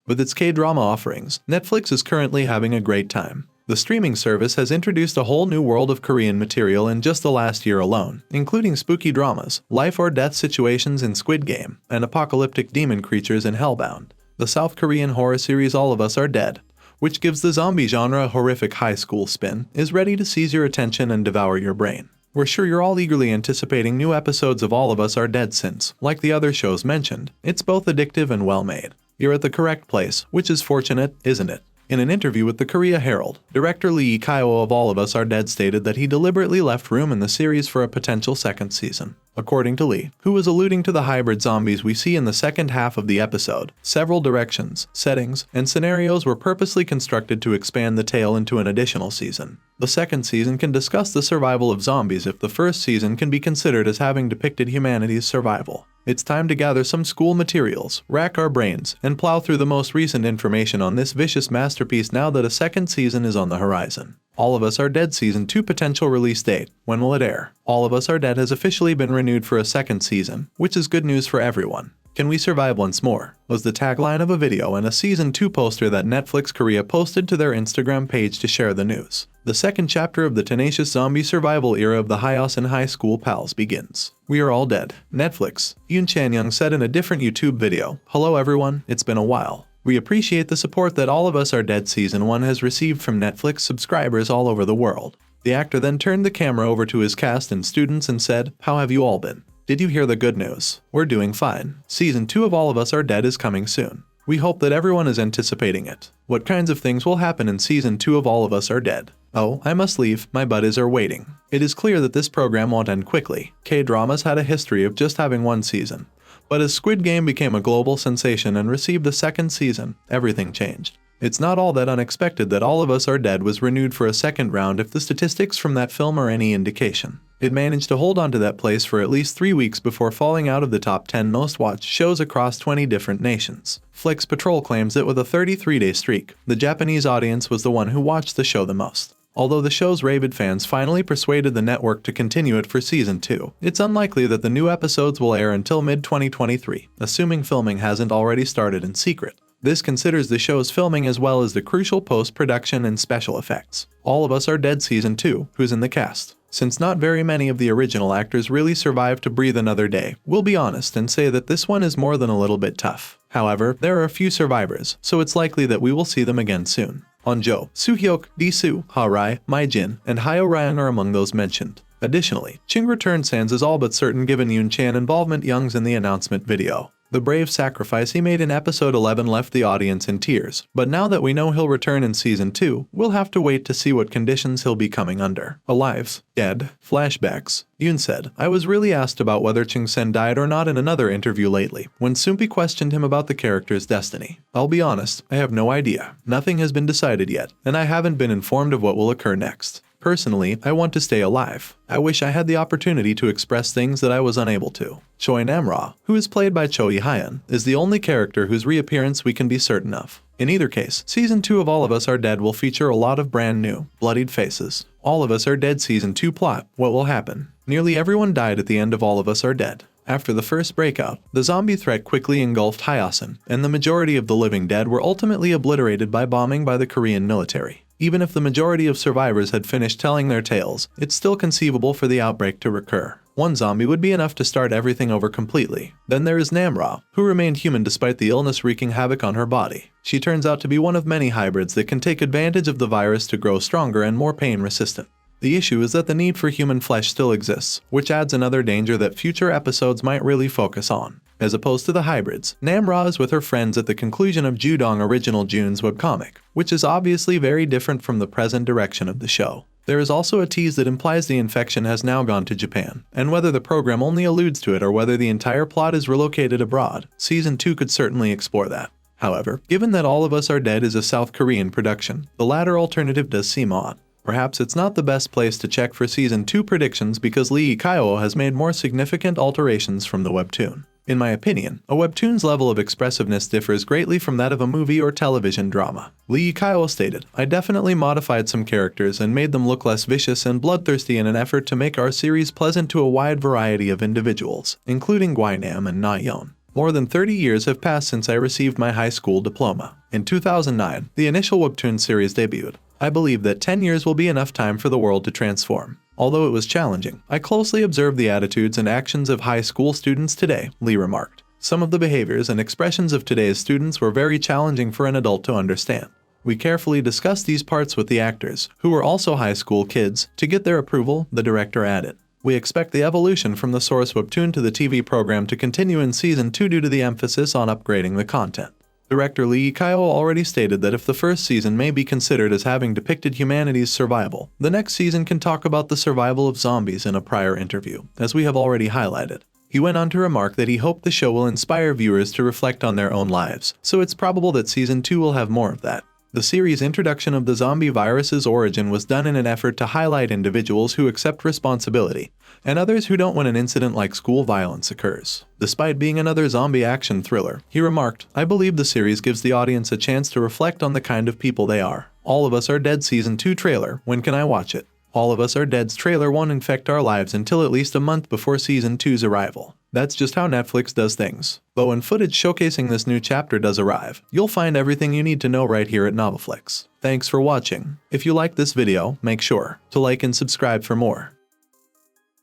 With its K-drama offerings, Netflix is currently having a great time. The streaming service has introduced a whole new world of Korean material in just the last year alone, including spooky dramas, life or death situations in Squid Game, and apocalyptic demon creatures in Hellbound. The South Korean horror series All of Us Are Dead, which gives the zombie genre a horrific high school spin, is ready to seize your attention and devour your brain. We're sure you're all eagerly anticipating new episodes of All of Us Are Dead since, like the other shows mentioned, it's both addictive and well-made. You're at the correct place, which is fortunate, isn't it? In an interview with the Korea Herald, director Lee Kyo of All of Us Are Dead stated that he deliberately left room in the series for a potential second season. According to Lee, who was alluding to the hybrid zombies we see in the second half of the episode, several directions, settings, and scenarios were purposely constructed to expand the tale into an additional season. The second season can discuss the survival of zombies if the first season can be considered as having depicted humanity's survival. It's time to gather some school materials, rack our brains, and plow through the most recent information on this vicious masterpiece now that a second season is on the horizon. All of Us Are Dead Season 2 potential release date. When will it air? All of Us Are Dead has officially been renewed for a second season, which is good news for everyone. Can we survive once more? Was the tagline of a video and a Season 2 poster that Netflix Korea posted to their Instagram page to share the news. The second chapter of the tenacious zombie survival era of the Hyos and high school pals begins. We are all dead. Netflix. Yoon Chan-young said in a different YouTube video, "Hello everyone, it's been a while. We appreciate the support that All of Us Are Dead Season 1 has received from Netflix subscribers all over the world." The actor then turned the camera over to his cast and students and said, "How have you all been? Did you hear the good news? We're doing fine. Season 2 of All of Us Are Dead is coming soon. We hope that everyone is anticipating it. What kinds of things will happen in Season 2 of All of Us Are Dead? Oh, I must leave, my buddies are waiting." It is clear that this program won't end quickly. K-dramas had a history of just having one season. But as Squid Game became a global sensation and received a second season, everything changed. It's not all that unexpected that All of Us Are Dead was renewed for a second round if the statistics from that film are any indication. It managed to hold on to that place for at least 3 weeks before falling out of the top 10 most watched shows across 20 different nations. Flix Patrol claims that with a 33-day streak, the Japanese audience was the one who watched the show the most. Although the show's rabid fans finally persuaded the network to continue it for Season 2, it's unlikely that the new episodes will air until mid-2023, assuming filming hasn't already started in secret. This considers the show's filming as well as the crucial post-production and special effects. All of Us Are Dead Season 2, who's in the cast? Since not very many of the original actors really survived to breathe another day, we'll be honest and say that this one is more than a little bit tough. However, there are a few survivors, so it's likely that we will see them again soon. Onjo, Soo-hyuk, Lee-soo, Ha-rai, Mai-jin, and Hyo-ryung are among those mentioned. Additionally, Ching return sans is all but certain given Yoon Chan involvement Young's in the announcement video. The brave sacrifice he made in episode 11 left the audience in tears, but now that we know he'll return in Season 2, we'll have to wait to see what conditions he'll be coming under. Alive. Dead. Flashbacks. Yoon said, "I was really asked about whether Ching-sen died or not in another interview lately, when Soompi questioned him about the character's destiny. I'll be honest, I have no idea. Nothing has been decided yet, and I haven't been informed of what will occur next. Personally, I want to stay alive. I wish I had the opportunity to express things that I was unable to." Choi Nam-ra, who is played by Cho Lee-hyun, is the only character whose reappearance we can be certain of. In either case, Season 2 of All of Us Are Dead will feature a lot of brand new, bloodied faces. All of Us Are Dead Season 2 plot. What will happen? Nearly everyone died at the end of All of Us Are Dead. After the first breakout, the zombie threat quickly engulfed Hyosun, and the majority of the living dead were ultimately obliterated by bombing by the Korean military. Even if the majority of survivors had finished telling their tales, it's still conceivable for the outbreak to recur. One zombie would be enough to start everything over completely. Then there is Nam-ra, who remained human despite the illness wreaking havoc on her body. She turns out to be one of many hybrids that can take advantage of the virus to grow stronger and more pain-resistant. The issue is that the need for human flesh still exists, which adds another danger that future episodes might really focus on. As opposed to the hybrids, Nam-ra is with her friends at the conclusion of Judong Original June's webcomic, which is obviously very different from the present direction of the show. There is also a tease that implies the infection has now gone to Japan, and whether the program only alludes to it or whether the entire plot is relocated abroad, Season 2 could certainly explore that. However, given that All of Us Are Dead is a South Korean production, the latter alternative does seem odd. Perhaps it's not the best place to check for Season 2 predictions because Lee Kyo has made more significant alterations from the webtoon. In my opinion, a webtoon's level of expressiveness differs greatly from that of a movie or television drama. Lee Kyo stated, "I definitely modified some characters and made them look less vicious and bloodthirsty in an effort to make our series pleasant to a wide variety of individuals, including Gwainam and Na-yeon. More than 30 years have passed since I received my high school diploma. In 2009, the initial webtoon series debuted. I believe that 10 years will be enough time for the world to transform. Although it was challenging, I closely observed the attitudes and actions of high school students today, Lee remarked. Some of the behaviors and expressions of today's students were very challenging for an adult to understand. We carefully discussed these parts with the actors, who were also high school kids, to get their approval, the director added. We expect the evolution from the source webtoon to the TV program to continue in Season 2 due to the emphasis on upgrading the content. Director Lee Kyo already stated that if the first season may be considered as having depicted humanity's survival, the next season can talk about the survival of zombies in a prior interview, as we have already highlighted. He went on to remark that he hoped the show will inspire viewers to reflect on their own lives, so it's probable that Season 2 will have more of that. The series' introduction of the zombie virus's origin was done in an effort to highlight individuals who accept responsibility, and others who don't when an incident like school violence occurs. Despite being another zombie action thriller, he remarked, "I believe the series gives the audience a chance to reflect on the kind of people they are. All of Us Are Dead Season 2 trailer, when can I watch it? All of Us Are Dead's trailer won't infect our lives until at least a month before Season 2's arrival. That's just how Netflix does things. But when footage showcasing this new chapter does arrive, you'll find everything you need to know right here at NovoFlix. Thanks for watching. If you liked this video, make sure to like and subscribe for more.